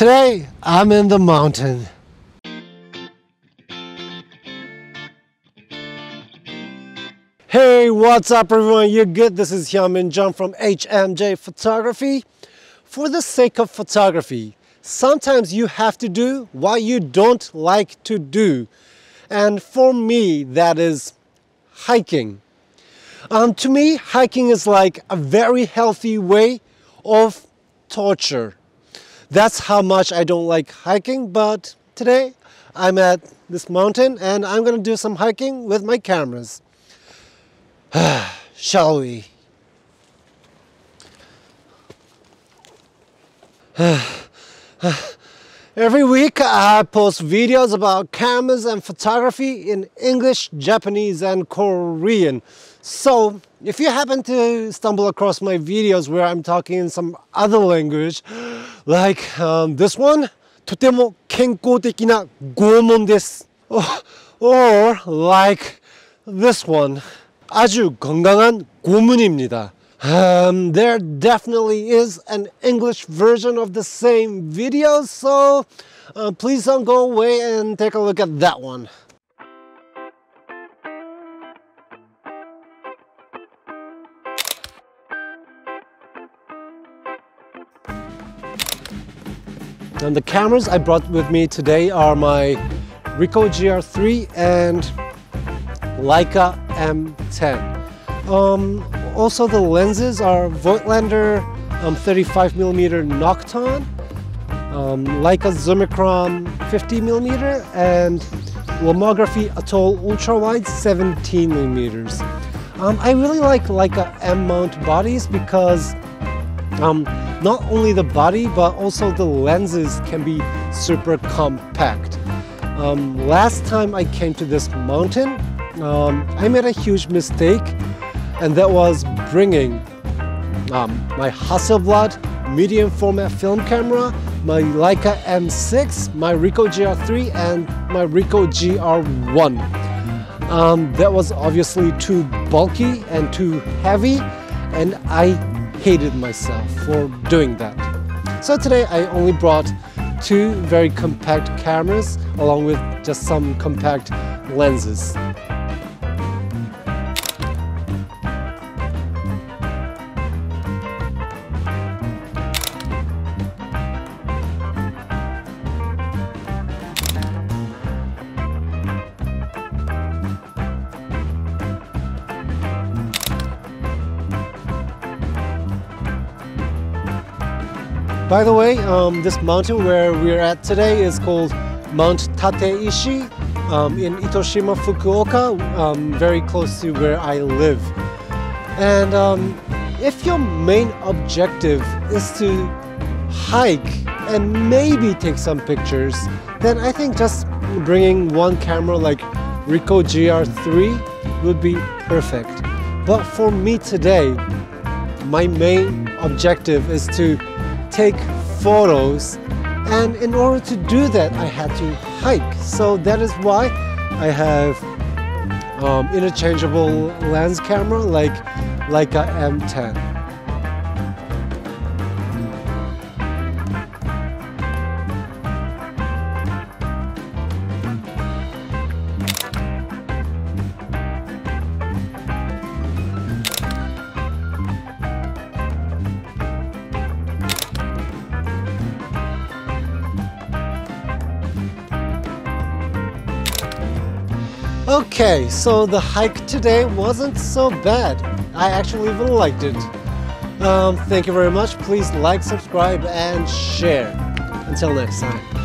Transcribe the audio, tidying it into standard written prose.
Today, I'm in the mountain. Hey, what's up everyone? You good? This is John from HMJ Photography. For the sake of photography, sometimes you have to do what you don't like to do. And for me, that is hiking. To me, hiking is like a very healthy way of torture. That's how much I don't like hiking, but today I'm at this mountain and I'm gonna do some hiking with my cameras. Shall we? Every week I post videos about cameras and photography in English, Japanese and Korean. So if you happen to stumble across my videos where I'm talking in some other language, like this one, とても健康的な拷問です. Or like this one, 아주 건강한 고문입니다. There definitely is an English version of the same video, so please don't go away and take a look at that one. And the cameras I brought with me today are my Ricoh GR3 and Leica M10. Also the lenses are Voigtlander 35mm Nocton, Leica Zoomicron 50mm, and Lomography Atoll Ultrawide 17mm. I really like Leica M mount bodies because not only the body but also the lenses can be super compact. Last time I came to this mountain, I made a huge mistake, and that was bringing my Hasselblad medium format film camera, my Leica M6, my Ricoh GR3 and my Ricoh GR1. That was obviously too bulky and too heavy, and I hated myself for doing that. So today I only brought two very compact cameras along with just some compact lenses. By the way, this mountain where we're at today is called Mount Tateishi in Itoshima, Fukuoka, very close to where I live. And if your main objective is to hike and maybe take some pictures, then I think just bringing one camera like Ricoh GR3 would be perfect. But for me today, my main objective is to take photos, and in order to do that I had to hike. So that is why I have interchangeable lens camera like Leica M10. Okay, so the hike today wasn't so bad. I actually even liked it. Thank you very much. Please like, subscribe, and share. Until next time.